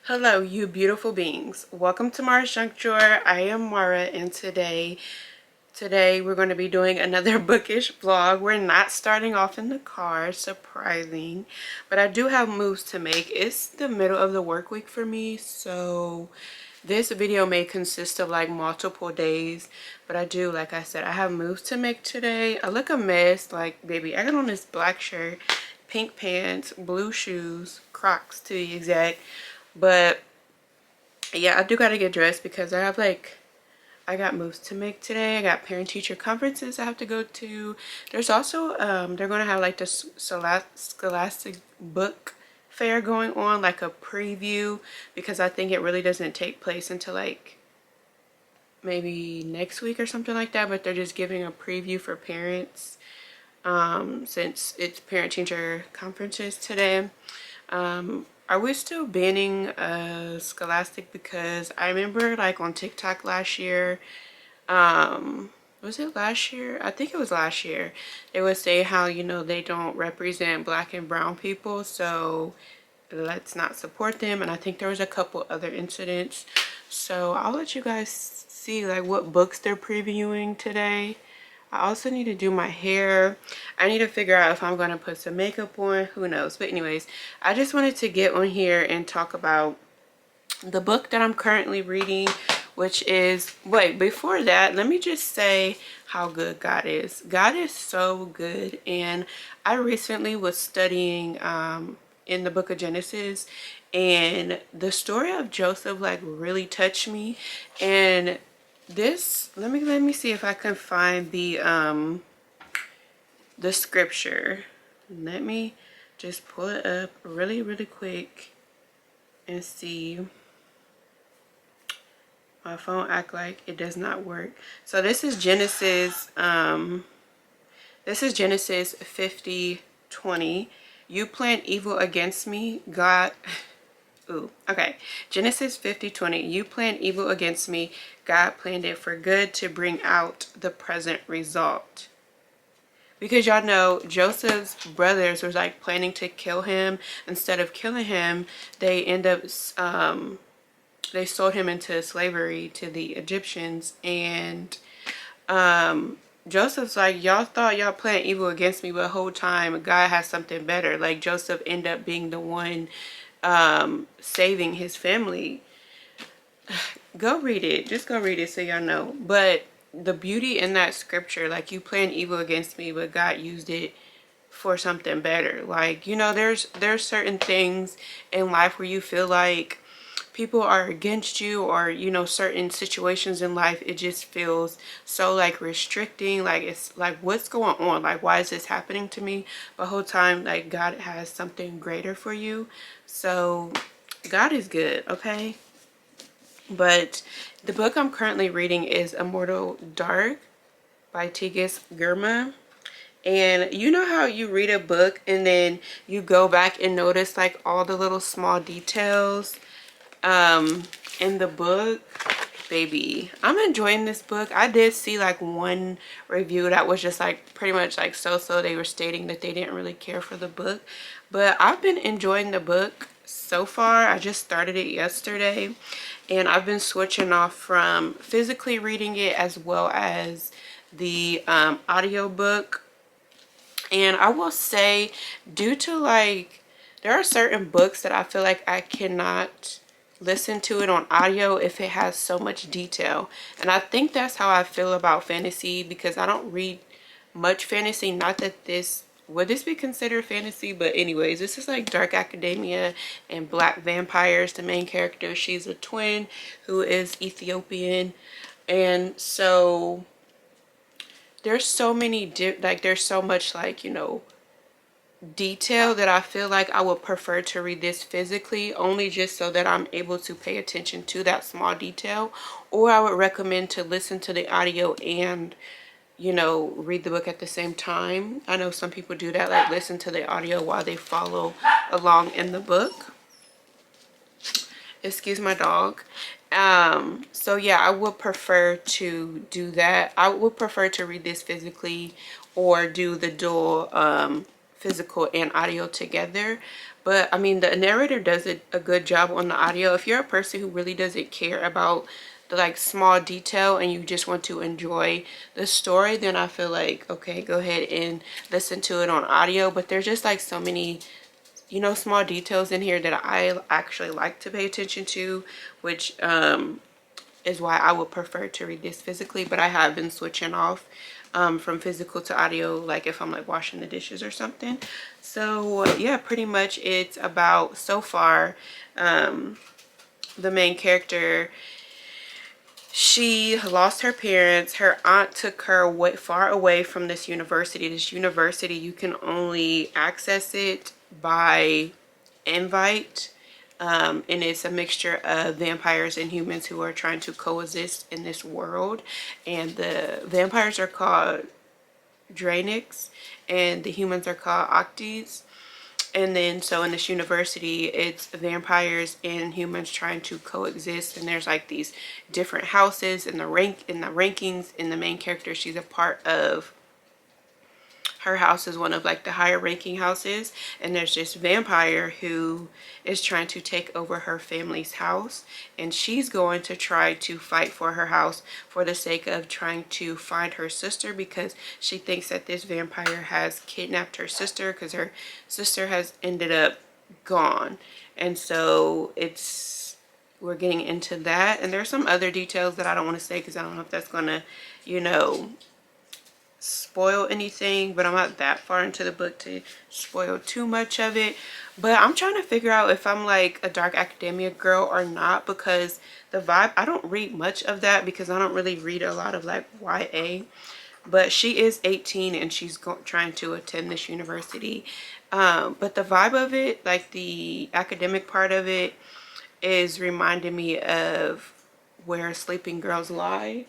Hello, you beautiful beings. Welcome to Mara's Junk Drawer. I am Mara, and today we're going to be doing another bookish vlog. We're not starting off in the car, surprising, but I do have moves to make. It's the middle of the work week for me, so this video may consist of like multiple days, but like I said, I have moves to make today. I look a mess, like baby. I got on this black shirt, pink pants, blue shoes, Crocs to be exact. But yeah, I do gotta get dressed because I got moves to make today. I got parent teacher conferences I have to go to. There's also they're gonna have like the Scholastic book fair going on, like a preview, because I think it really doesn't take place until like maybe next week or something like that, but they're just giving a preview for parents since it's parent teacher conferences today. Are we still banning Scholastic? Because I remember like on TikTok last year, was it last year? I think it was last year. They would say how, they don't represent black and brown people, so let's not support them. And I think there was a couple other incidents. So I'll let you guys see like what books they're previewing today. I also need to do my hair. I need to figure out if I'm going to put some makeup on. Who knows? But anyways, I just wanted to get on here and talk about the book that I'm currently reading, which is, wait, before that, let me just say how good God is. God is so good. And I recently was studying in the book of Genesis, and the story of Joseph like really touched me. And this, let me see if I can find the scripture. Let me just pull it up really quick and see. My phone act like it does not work. So this is Genesis 50:20. You plan evil against me, God. Ooh, okay. Genesis 50:20. You planned evil against me. God planned it for good to bring out the present result. Because y'all know Joseph's brothers was like planning to kill him. Instead of killing him, they end up they sold him into slavery to the Egyptians. And Joseph's like, y'all thought y'all planned evil against me, but the whole time God has something better. Like Joseph ended up being the one saving his family. Go read it. Just go read it so y'all know. But the beauty in that scripture, like, you planned evil against me, but God used it for something better. Like, there's certain things in life where you feel like people are against you, or certain situations in life, it just feels so like restricting. Like, it's like, what's going on? Like, why is this happening to me? But the whole time, like, God has something greater for you. So God is good, okay? But the book I'm currently reading is Immortal Dark by Tigis Germa. And you know how you read a book and then you go back and notice like all the little small details in the book? Baby, I'm enjoying this book. I did see like one review that was just like pretty much like so they were stating that they didn't really care for the book, but I've been enjoying the book so far. I just started it yesterday, and I've been switching off from physically reading it as well as the audio book. And I will say, due to like, there are certain books that I feel like I cannot listen to it on audio if it has so much detail. And I think that's how I feel about fantasy, because I don't read much fantasy. Not that this would this be considered fantasy, but anyways, this is like dark academia and black vampires. The main character, she's a twin who is Ethiopian, and so there's so many there's so much like detail that I feel like I would prefer to read this physically, only just so that I'm able to pay attention to that small detail. Or I would recommend to listen to the audio and read the book at the same time. I know some people do that, like listen to the audio while they follow along in the book. Excuse my dog. So yeah, I would prefer to do that. I would prefer to read this physically or do the dual physical and audio together. But I mean, the narrator does a good job on the audio. If you're a person who really doesn't care about the like small detail and you just want to enjoy the story, then I feel like, okay, go ahead and listen to it on audio. But there's just like so many, you know, small details in here that I actually like to pay attention to, which is why I would prefer to read this physically. But I have been switching off from physical to audio, like if I'm like washing the dishes or something. So yeah, pretty much it's about, so far, the main character, she lost her parents. Her aunt took her far away from this university. This university, you can only access it by invite. And it's a mixture of vampires and humans who are trying to coexist in this world. And the vampires are called Draenics and the humans are called Octes. And then so in this university, it's vampires and humans trying to coexist, and there's like these different houses in the rankings. In the main character, she's a part of, her house is one of like the higher ranking houses, and there's this vampire who is trying to take over her family's house, and she's going to try to fight for her house for the sake of trying to find her sister, because she thinks that this vampire has kidnapped her sister because her sister has ended up gone. And so we're getting into that, and there's some other details that I don't want to say because I don't know if that's gonna, you know, spoil anything, but I'm not that far into the book to spoil too much of it. But I'm trying to figure out if I'm like a dark academia girl or not, because the vibe, I don't read much of that because I don't really read a lot of like YA. But she is 18 and she's trying to attend this university. But the vibe of it, like the academic part of it, is reminding me of Where Sleeping Girls Lie.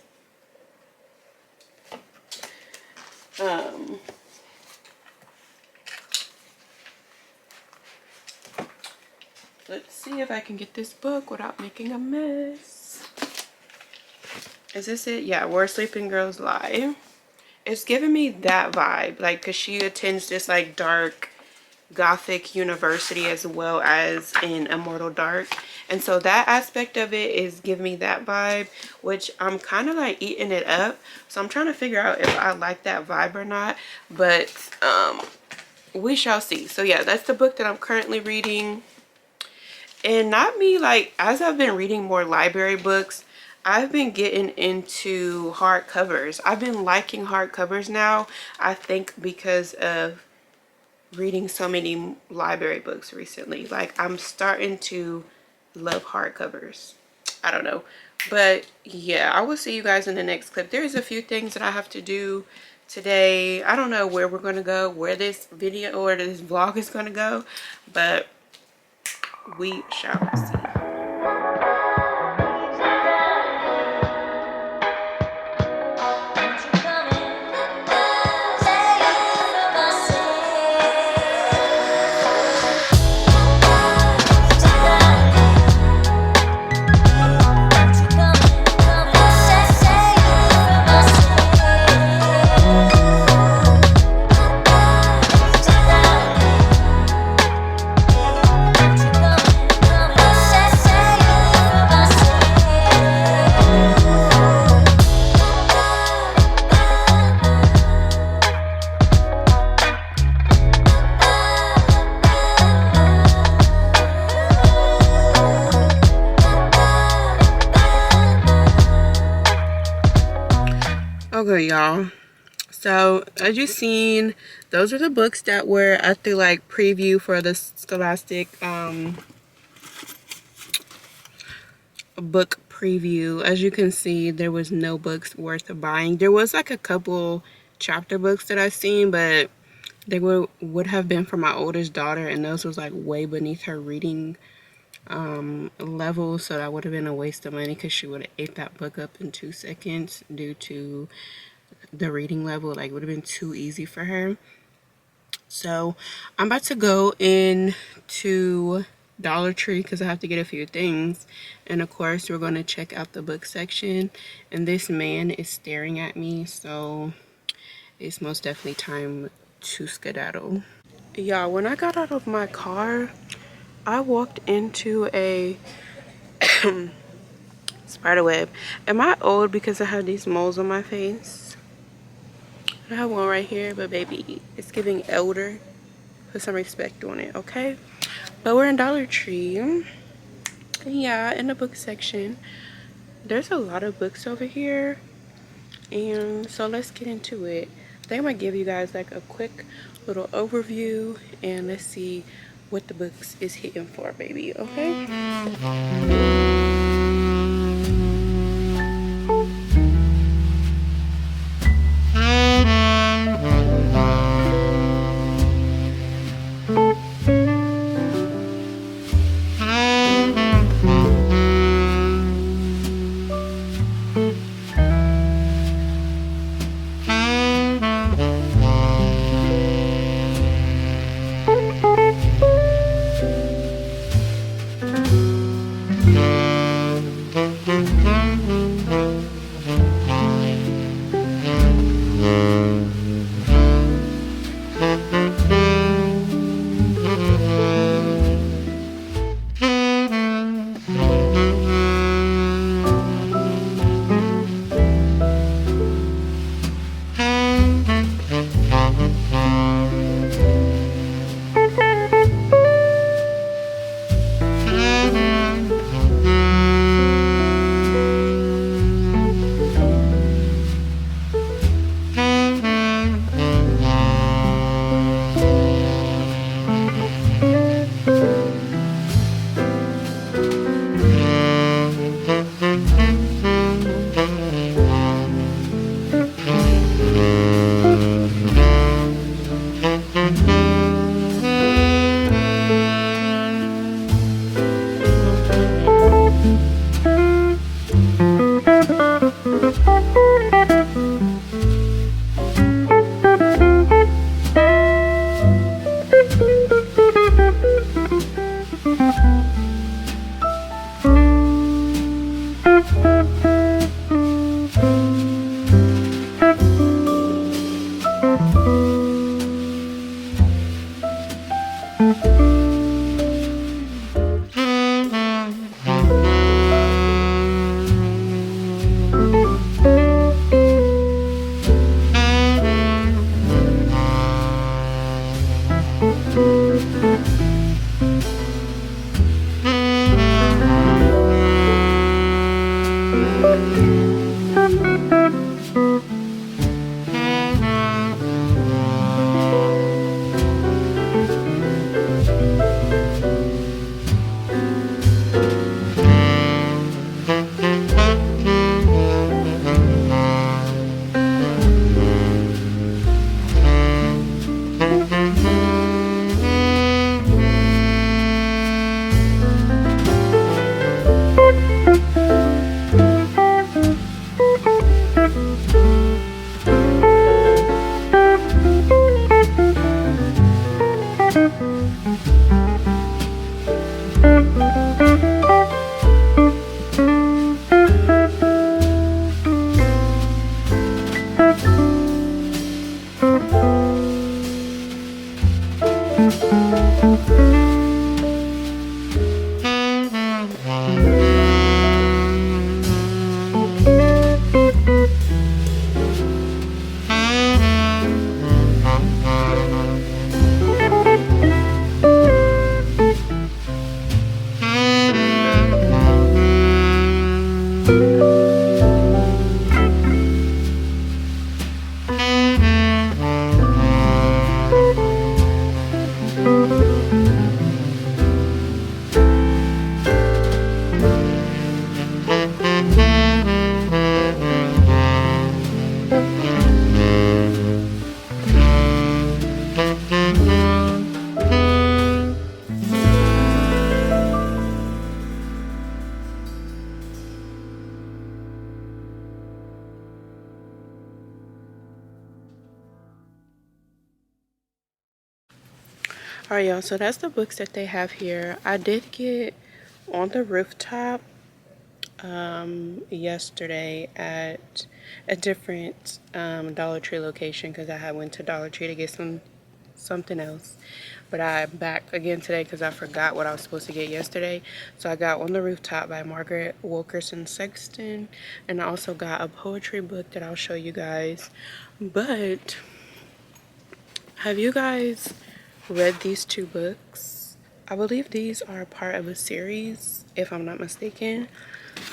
Let's see if I can get this book without making a mess. Is this it? Yeah, Where Sleeping Girls Lie. It's giving me that vibe, like, because she attends this like dark gothic university as well as in Immortal Dark, and so that aspect of it is giving me that vibe, which I'm kind of like eating it up. So I'm trying to figure out if I like that vibe or not, but we shall see. So yeah, that's the book that I'm currently reading. And not me, like, as I've been reading more library books, I've been getting into hardcovers. I've been liking hardcovers now, I think because of reading so many library books recently. Like, I'm starting to love hardcovers. I don't know. But yeah, I will see you guys in the next clip. There's a few things that I have to do today. I don't know where we're going to go, where this video or this vlog is going to go, but we shall see. Okay, y'all, so as you've seen, those are the books that were at the like preview for the Scholastic book preview. As you can see, there was no books worth buying. There was like a couple chapter books that I've seen, but they would have been for my oldest daughter, and those was like way beneath her reading level, so that would have been a waste of money because she would have ate that book up in 2 seconds due to the reading level. Like, it would have been too easy for her. So I'm about to go into Dollar Tree because I have to get a few things, and of course we're going to check out the book section, and this man is staring at me, so it's most definitely time to skedaddle. Yeah, when I got out of my car, I walked into a spider web. Am I old because I have these moles on my face? I have one right here, but baby, it's giving elder. Put some respect on it, okay? But we're in Dollar Tree. Yeah, in the book section. There's a lot of books over here. And so let's get into it. I think I'm gonna give you guys like a quick little overview and let's see what the books is hitting for, baby, okay? Alright, y'all, so that's the books that they have here. I did get On the Rooftop yesterday at a different Dollar Tree location because I had went to Dollar Tree to get some something else. But I'm back again today because I forgot what I was supposed to get yesterday. So I got On the Rooftop by Margaret Wilkerson Sexton. And I also got a poetry book that I'll show you guys. But have you guys read these two books? I believe these are part of a series, if I'm not mistaken.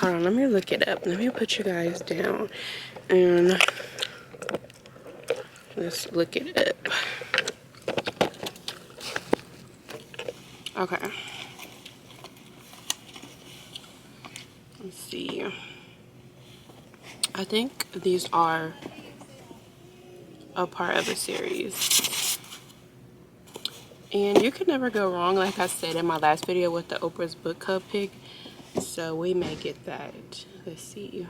Hold on, let me look it up. Let me put you guys down and let's look it up. Okay. Let's see. I think these are a part of a series. And you can never go wrong, like I said in my last video, with the Oprah's Book Club pick. So we may get that. Let's see.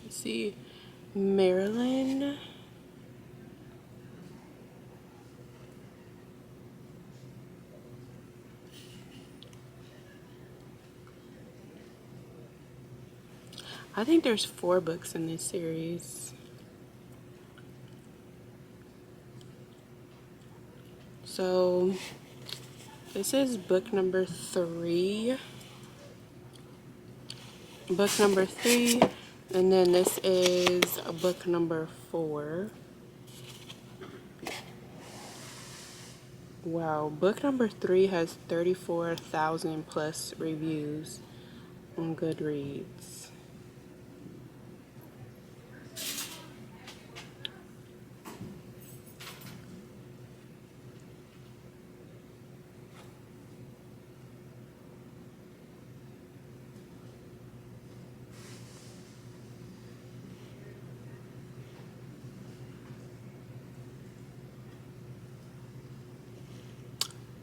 Let's see. Maryland. I think there's 4 books in this series. So this is book number 3. Book number 3. And then this is book number 4. Wow, book number 3 has 34,000 plus reviews on Goodreads.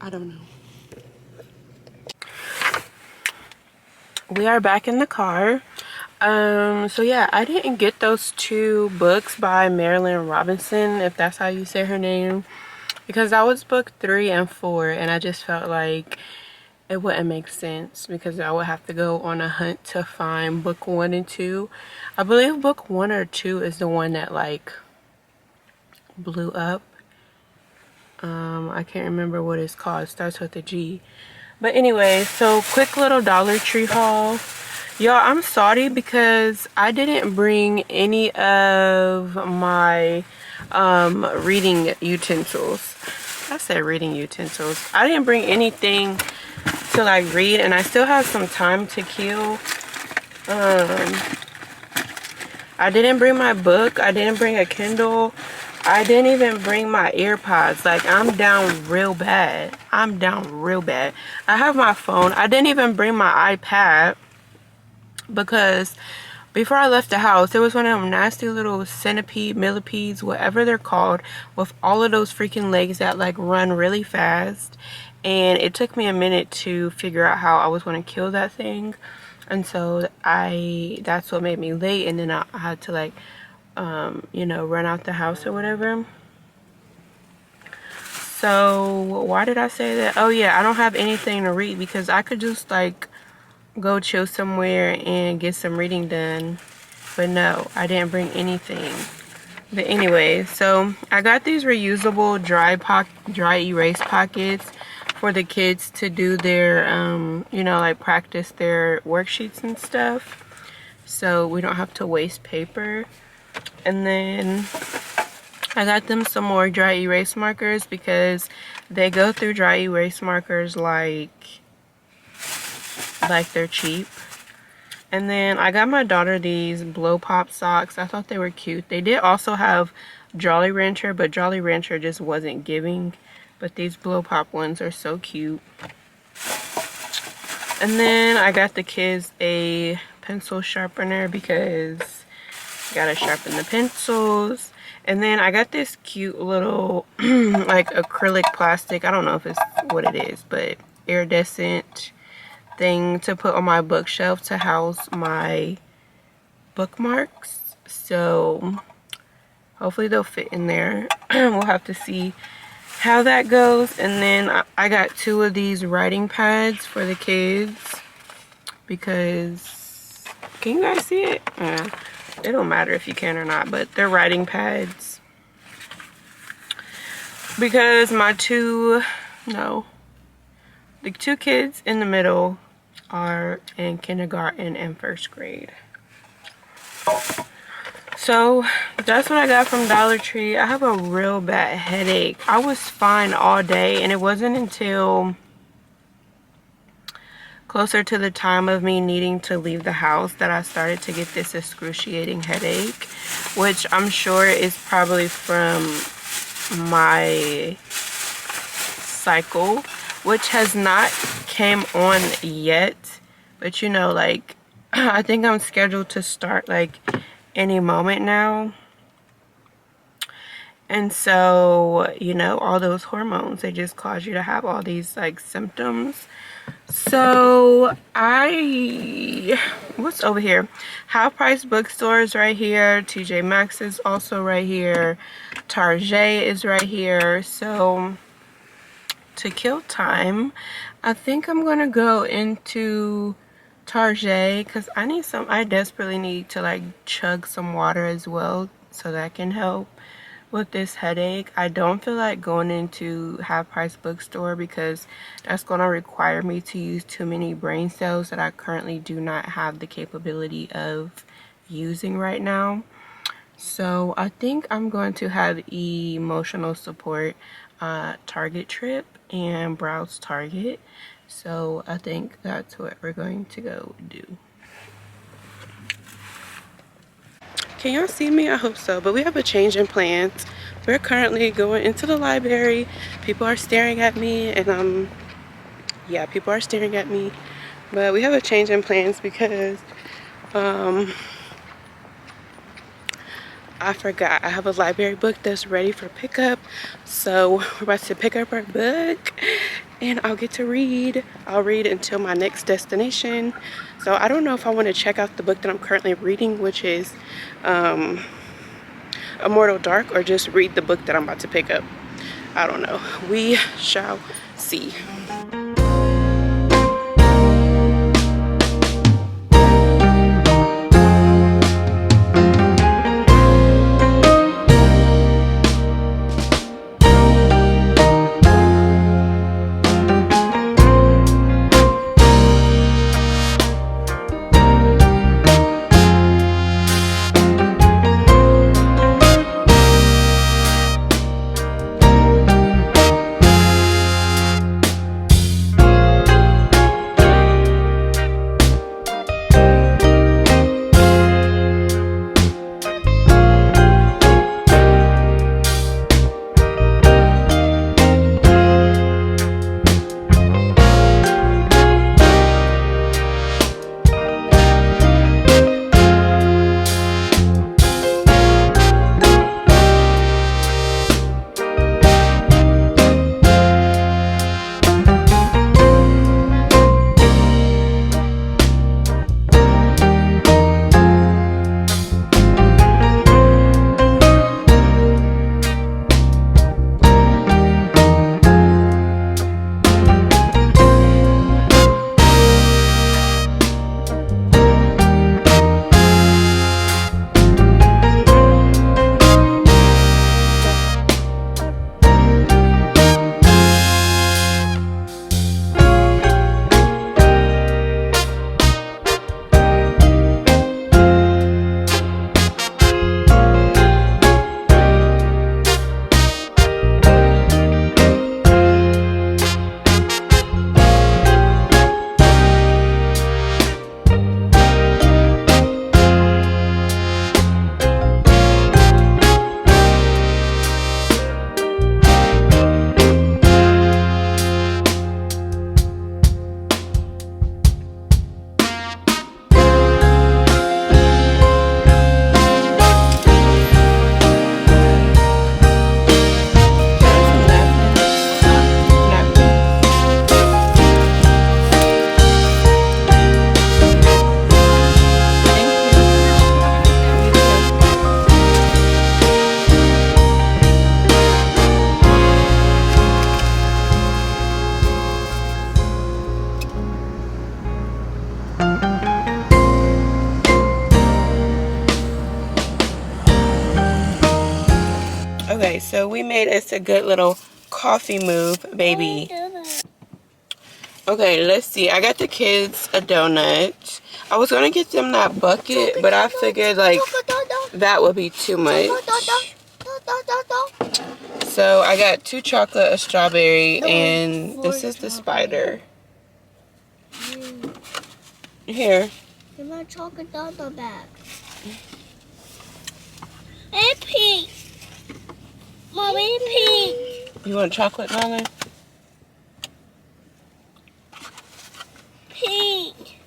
I don't know. We are back in the car. So yeah, I didn't get those 2 books by Marilyn Robinson, if that's how you say her name, because that was book 3 and 4, and I just felt like it wouldn't make sense because I would have to go on a hunt to find book 1 and 2. I believe book 1 or 2 is the one that like blew up. I can't remember what it's called. It starts with a G. But anyway, so quick little Dollar Tree haul. Y'all, I'm sorry because I didn't bring any of my reading utensils. I said reading utensils. I didn't bring anything to like read, and I still have some time to kill. I didn't bring my book. I didn't bring a Kindle. I didn't even bring my AirPods. Like, I'm down real bad. I'm down real bad. I have my phone. I didn't even bring my iPad because before I left the house, there was one of them nasty little centipede, millipedes, whatever they're called, with all of those freaking legs that like run really fast. And it took me a minute to figure out how I was going to kill that thing. And so that's what made me late. And then I had to like you know, run out the house or whatever. So why did I say that? Oh yeah, I don't have anything to read because I could just like go chill somewhere and get some reading done. But no, I didn't bring anything. But anyway, so I got these reusable dry erase pockets for the kids to do their you know, like practice their worksheets and stuff, so we don't have to waste paper. And then I got them some more dry erase markers because they go through dry erase markers like they're cheap. And then I got my daughter these blow pop socks. I thought they were cute. They did also have Jolly Rancher, but Jolly Rancher just wasn't giving. But these blow pop ones are so cute. And then I got the kids a pencil sharpener because gotta sharpen the pencils. And then I got this cute little like acrylic plastic, I don't know if it's what it is, but iridescent thing to put on my bookshelf to house my bookmarks. So hopefully they'll fit in there. We'll have to see how that goes. And then I got 2 of these writing pads for the kids because, can you guys see it? it don't matter if you can or not, but they're writing pads. Because my the two kids in the middle are in kindergarten and first grade. So that's what I got from Dollar Tree. I have a real bad headache. I was fine all day, and it wasn't until closer to the time of me needing to leave the house that I started to get this excruciating headache, which I'm sure is probably from my cycle, which has not came on yet, but you know, like I think I'm scheduled to start like any moment now. And so, you know, all those hormones, they just cause you to have all these like symptoms. So what's over here? Half Price Bookstores right here. TJ Maxx is also right here. Target is right here. So to kill time, I think I'm gonna go into Target because I desperately need to like chug some water as well, so that can help with this headache. I don't feel like going into Half Price Bookstore because that's going to require me to use too many brain cells that I currently do not have the capability of using right now. So I think I'm going to have emotional support Target trip and browse Target. So I think that's what we're going to go do. Can y'all see me? I hope so. But we have a change in plans. We're currently going into the library. People are staring at me, and yeah, people are staring at me. But we have a change in plans because I forgot I have a library book that's ready for pickup. So we're about to pick up our book and I'll get to read. I'll read until my next destination. So I don't know if I want to check out the book that I'm currently reading, which is Immortal Dark, or just read the book that I'm about to pick up. I don't know. We shall see. we made us a good little coffee move, baby. Okay, let's see. I got the kids a donut. I was gonna get them that bucket, but I figured like that would be too much. So I got 2 chocolate, a strawberry, and this is the spider. Here. Give my chocolate donut back. And pink. Mommy, pink. You want chocolate, Nala? Pink.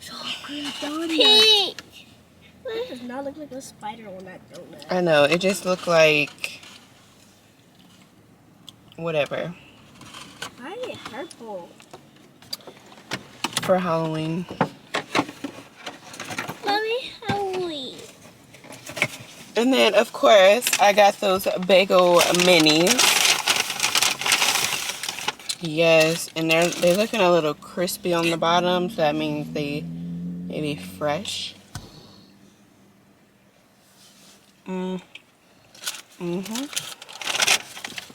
Chocolate donut. Pink. It does not look like a spider on that donut. I know. It just looked like whatever. Why is it purple? For Halloween. Mommy, Halloween. And then, of course, I got those bagel minis. Yes, and they're looking a little crispy on the bottom, so that means they may be fresh.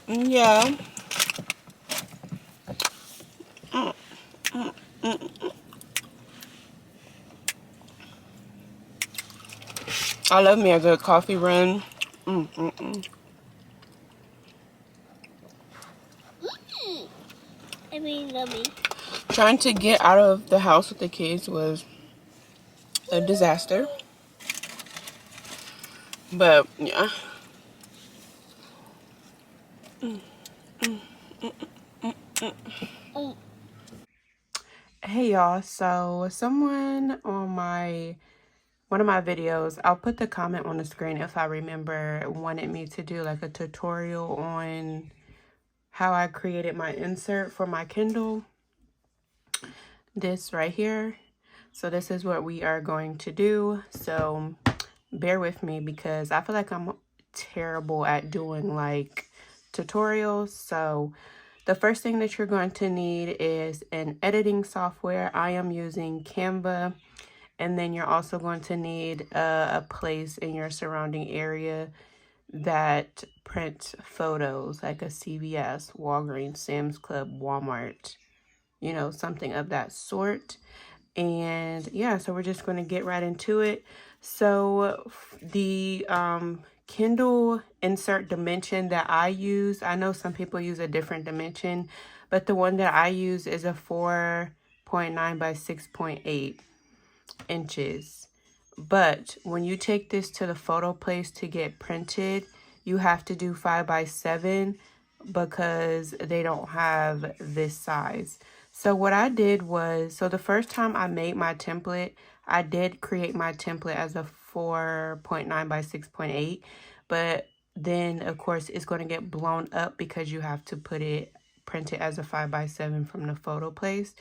Yeah. I love me a good coffee run. I mean, yummy. Trying to get out of the house with the kids was a disaster. But, yeah. Hey y'all, so someone on one of my videos, I'll put the comment on the screen if I remember, wanted me to do like a tutorial on how I created my insert for my Kindle. This right here. So this is what we are going to do. So bear with me because I feel like I'm terrible at doing like tutorials. So the first thing that you're going to need is an editing software. I am using Canva. And then you're also going to need a place in your surrounding area that prints photos, like a CVS, Walgreens, Sam's Club, Walmart, you know, something of that sort. And yeah, so we're just going to get right into it. So the Kindle insert dimension that I use, I know some people use a different dimension, but the one that I use is a 4.9 by 6.8 inches. But when you take this to the photo place to get printed, you have to do 5 by 7 because they don't have this size. So what I did was, so the first time I made my template, I did create my template as a 4.9 by 6.8, but then of course it's going to get blown up because you have to print it as a 5 by 7 from the photo place.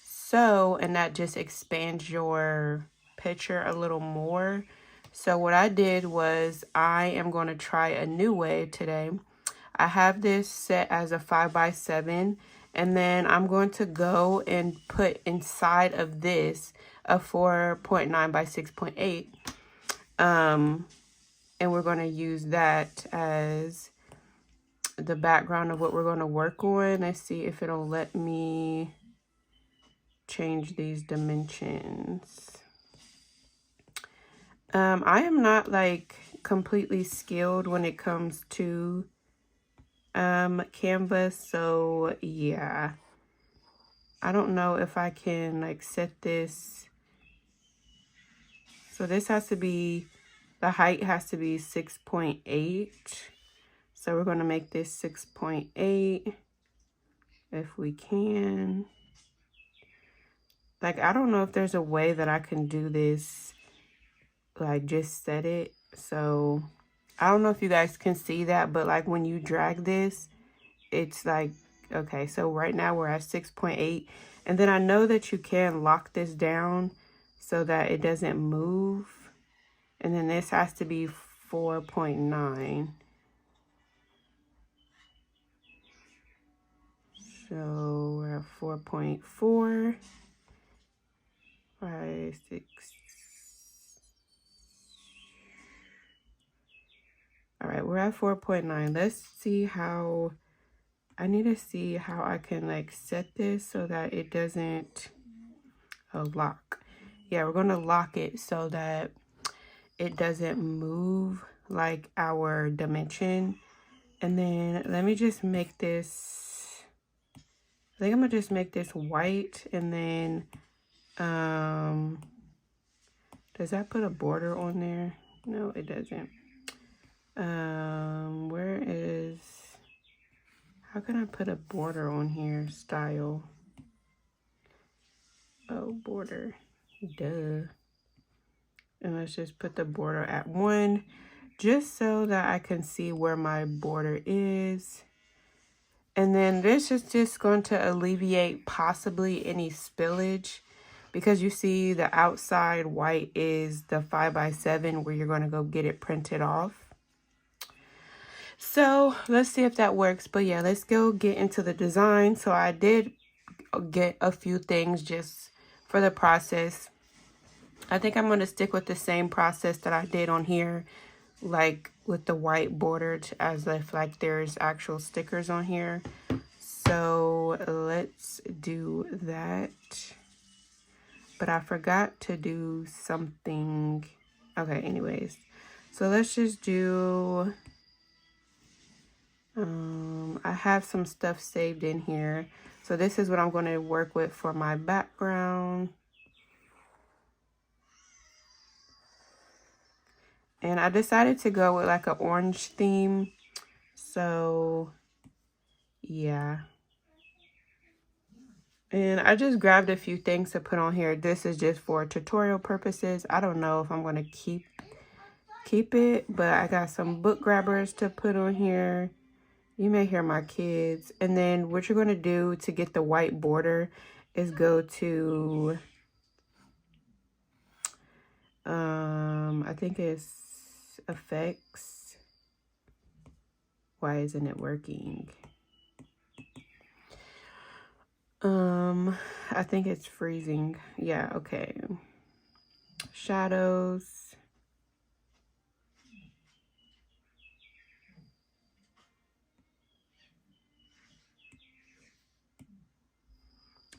So, and that just expands your picture a little more. So what I did was I am going to try a new way today. I have this set as a 5 by 7, and then I'm going to go and put inside of this a 4.9 by 6.8. And we're going to use that as the background of what we're going to work on. Let's see if it'll let me change these dimensions. I am not like completely skilled when it comes to Canvas, so yeah, I don't know if I can like set this. So this has to be, the height has to be 6.8, so we're going to make this 6.8 if we can. Like, I don't know if there's a way that I can do this, like just set it. So I don't know if you guys can see that, but like when you drag this, it's like, okay, so right now we're at 6.8, and then I know that you can lock this down so that it doesn't move, and then this has to be 4.9. So we're at 4.4, 5, 6. All right, we're at 4.9. Let's see how, I need to see how I can like set this so that it doesn't lock. Yeah, we're going to lock it so that it doesn't move like our dimension. And then let me just make this, I think I'm gonna just make this white. And then does that put a border on there? No, it doesn't. Where is, how can I put a border on here? Style. Oh, border. Duh. And let's just put the border at 1, just so that I can see where my border is. And then this is just going to alleviate possibly any spillage, because you see the outside white is the 5x7 where you're going to go get it printed off. So let's see if that works. But yeah, let's go get into the design. So I did get a few things just for the process. I think I'm going to stick with the same process that I did on here, like with the white border, as if like there's actual stickers on here. So let's do that. But I forgot to do something. Okay, anyways. So let's just do, I have some stuff saved in here. So this is what I'm going to work with for my background. And I decided to go with like an orange theme. So yeah. And I just grabbed a few things to put on here. This is just for tutorial purposes. I don't know if I'm going to keep it, but I got some book grabbers to put on here. You may hear my kids. And then what you're going to do to get the white border is go to, I think it's effects. Why isn't it working? I think it's freezing. Yeah, okay. Shadows.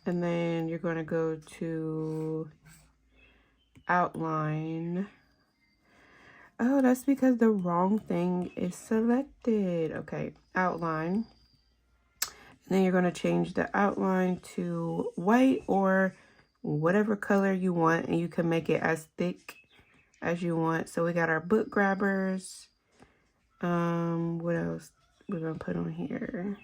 And then you're going to go to outline. Oh, that's because the wrong thing is selected. Okay, outline. And then you're going to change the outline to white or whatever color you want. And you can make it as thick as you want. So we got our book grabbers. What else we're going to put on here?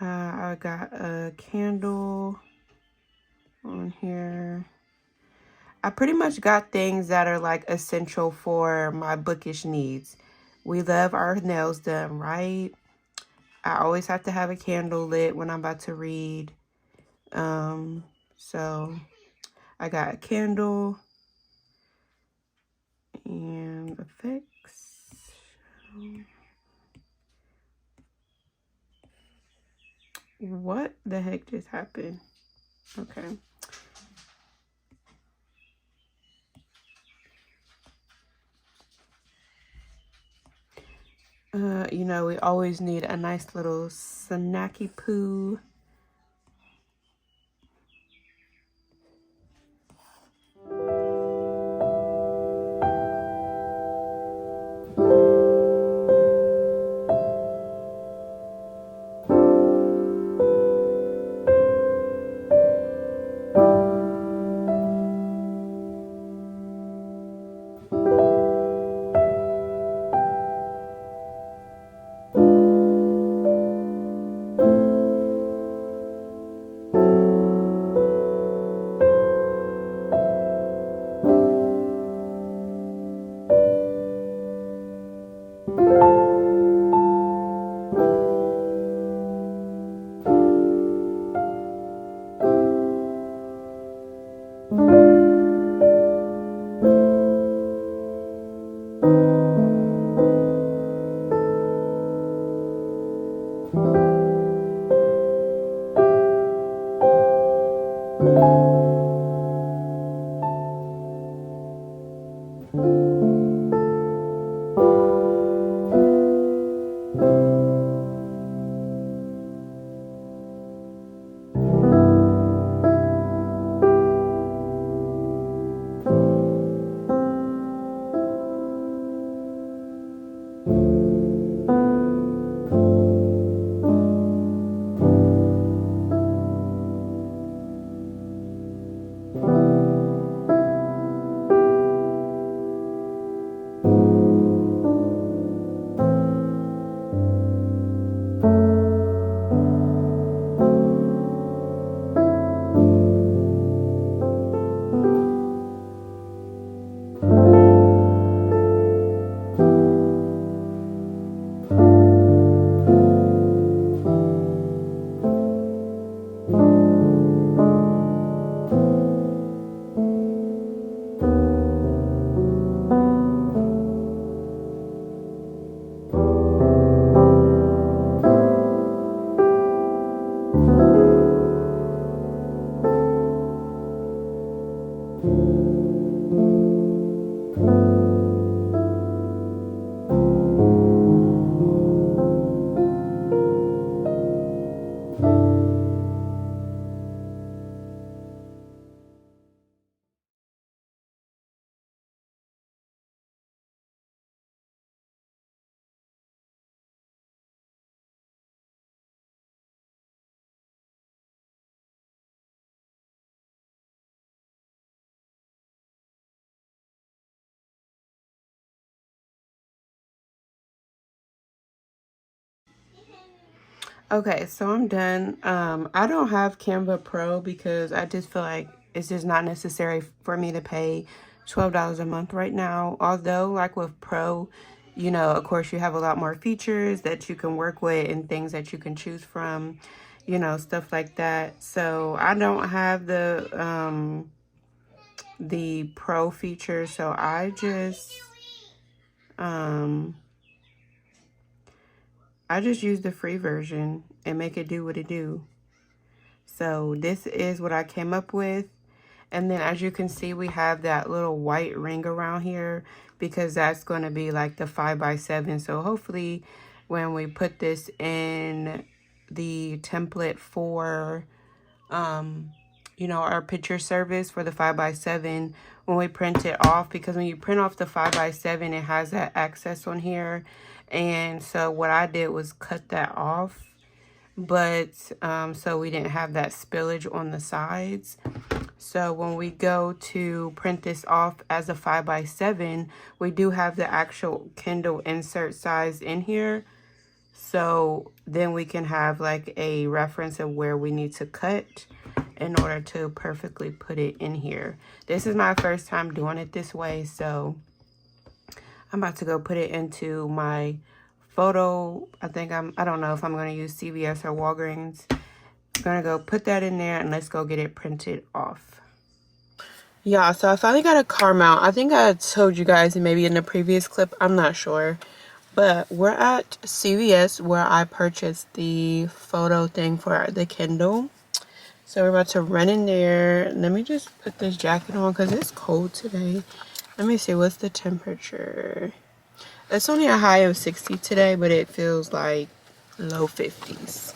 I got a candle on here. I pretty much got things that are like essential for my bookish needs. We love our nails done, right? I always have to have a candle lit when I'm about to read. So I got a candle and effects. What the heck just happened? Okay. You know, we always need a nice little snacky poo. Okay, so I'm done. I don't have Canva Pro because I just feel like it's just not necessary for me to pay $12 a month right now. Although, like with Pro, you know, of course, you have a lot more features that you can work with and things that you can choose from, you know, stuff like that. So I don't have the Pro feature, so um I just use the free version and make it do what it do. So this is what I came up with. And then as you can see, we have that little white ring around here because that's going to be like the 5x7. So hopefully when we put this in the template for, you know, our picture service for the 5x7, when we print it off, because when you print off the 5x7, it has that access on here. And so what I did was cut that off, but so we didn't have that spillage on the sides. So when we go to print this off as a 5x7, we do have the actual Kindle insert size in here. So then we can have like a reference of where we need to cut in order to perfectly put it in here. This is my first time doing it this way, so I'm about to go put it into my photo. I don't know if I'm going to use CVS or Walgreens. I'm going to go put that in there and let's go get it printed off. Yeah, so I finally got a car mount. I think I told you guys maybe in the previous clip. I'm not sure. But we're at CVS where I purchased the photo thing for the Kindle. So we're about to run in there. Let me just put this jacket on because it's cold today. Let me see, what's the temperature? It's only a high of 60 today, but it feels like low 50s.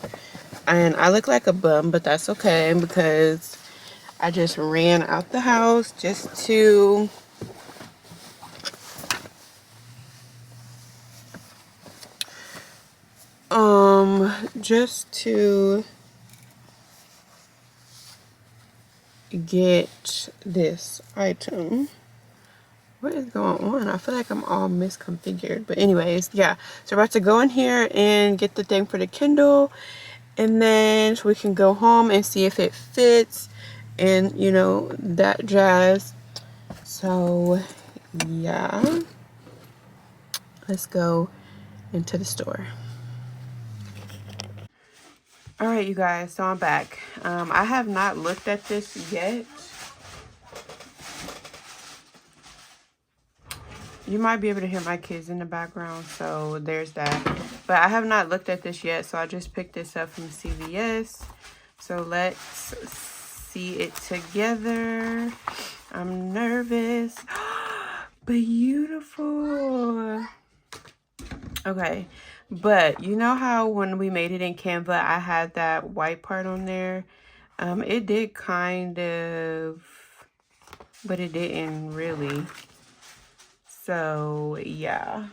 And I look like a bum, but that's okay because I just ran out the house just to get this item. What is going on? I feel like I'm all misconfigured. But anyways, yeah. So we're about to go in here and get the thing for the Kindle. And then so we can go home and see if it fits. And, you know, that jazz. So, yeah. Let's go into the store. All right, you guys. So I'm back. I have not looked at this yet. You might be able to hear my kids in the background, so there's that. But I have not looked at this yet, so I just picked this up from CVS. So let's see it together. I'm nervous. beautiful. Okay, but you know how when we made it in Canva, I had that white part on there? It did kind of, but it didn't really. So, yeah.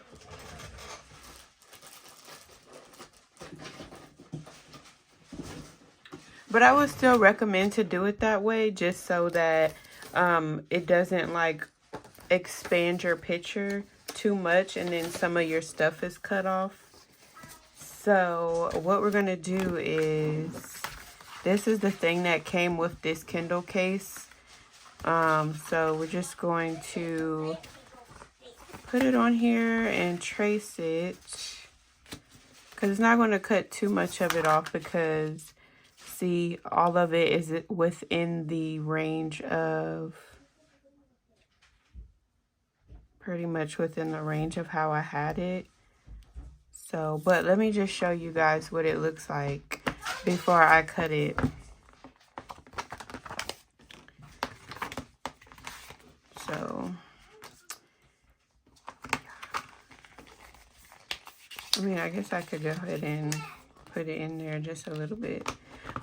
But I would still recommend to do it that way just so that it doesn't like expand your picture too much and then some of your stuff is cut off. So what we're going to do is, this is the thing that came with this Kindle case. So we're just going to put it on here and trace it, because it's not going to cut too much of it off, because see, all of it is within the range of, pretty much within the range of how I had it. So, but let me just show you guys what it looks like before I cut it. So, I mean, I guess I could go ahead and put it in there just a little bit.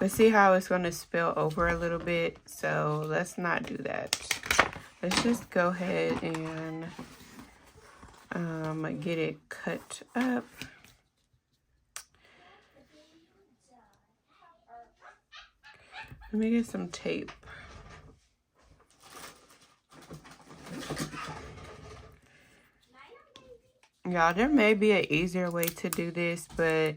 But see how it's going to spill over a little bit? So, let's not do that. Let's just go ahead and get it cut up. Let me get some tape. Y'all, there may be an easier way to do this, but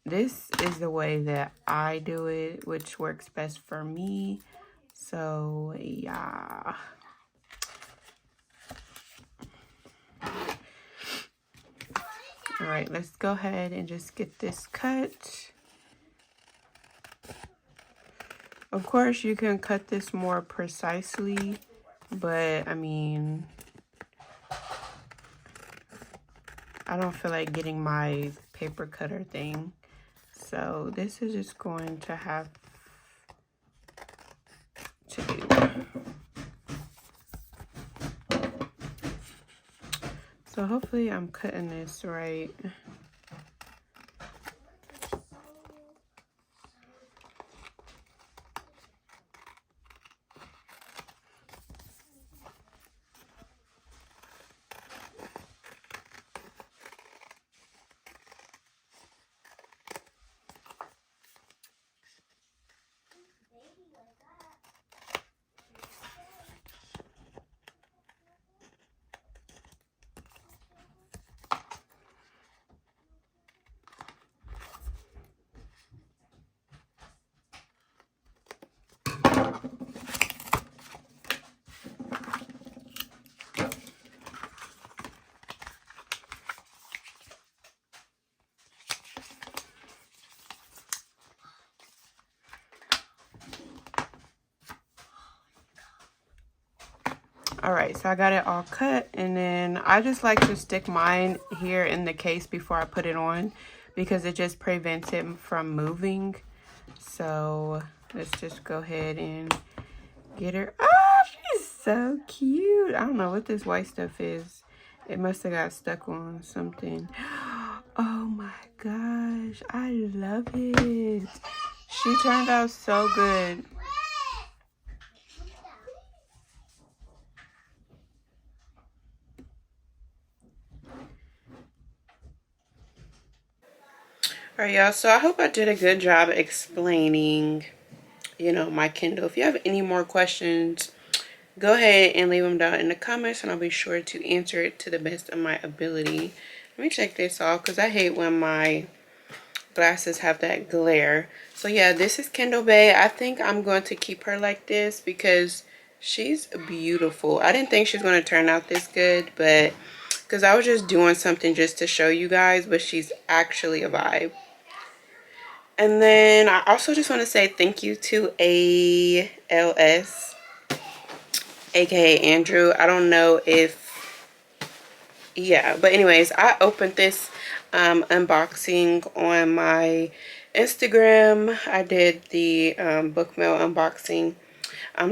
this is the way that I do it, which works best for me. So, yeah. All right, let's go ahead and just get this cut. Of course, you can cut this more precisely, but I mean, I don't feel like getting my paper cutter thing. So this is just going to have to do. So hopefully I'm cutting this right. All right, so I got it all cut, and then I just like to stick mine here in the case before I put it on, because it just prevents it from moving. So let's just go ahead and get her. Oh, she's so cute. I don't know what this white stuff is. It must have got stuck on something. Oh my gosh, I love it. She turned out so good. All right, y'all, so I hope I did a good job explaining, you know, my Kindle. If you have any more questions, go ahead and leave them down in the comments, and I'll be sure to answer it to the best of my ability. Let me check this off, because I hate when my glasses have that glare. So yeah, this is Kindle Bay. I think I'm going to keep her like this because she's beautiful. I didn't think she was going to turn out this good, but because I was just doing something just to show you guys, but she's actually a vibe. And then I also just want to say thank you to ALS, aka Andrew. I don't know if, yeah, but anyways, I opened this unboxing on my Instagram. I did the book mail unboxing.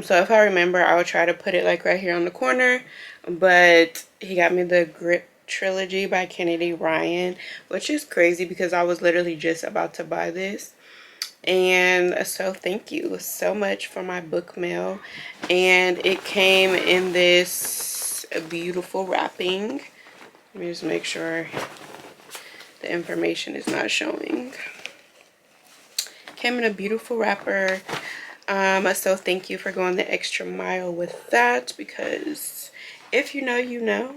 So if I remember, I will try to put it like right here on the corner. but he got me the Grip trilogy by Kennedy Ryan, which is crazy because I was literally just about to buy this. And so thank you so much for my book mail. And it came in this beautiful wrapping. Let me just make sure the information is not showing. Came in a beautiful wrapper. So thank you for going the extra mile with that, because if you know, you know.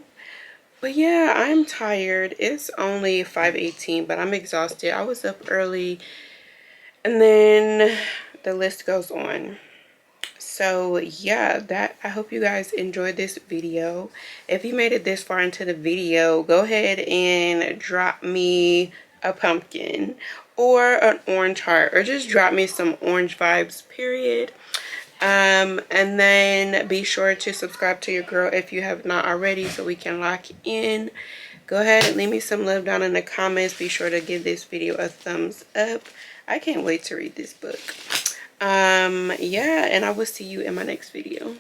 But yeah, I'm tired. It's only 5:18, but I'm exhausted. I was up early, and then the list goes on. So yeah, that, I hope you guys enjoyed this video. If you made it this far into the video, go ahead and drop me a pumpkin or an orange heart, or just drop me some orange vibes, period. And then be sure to subscribe to your girl if you have not already, so we can lock in. Go ahead and leave me some love down in the comments. Be sure to give this video a thumbs up. I can't wait to read this book. Yeah, and I will see you in my next video.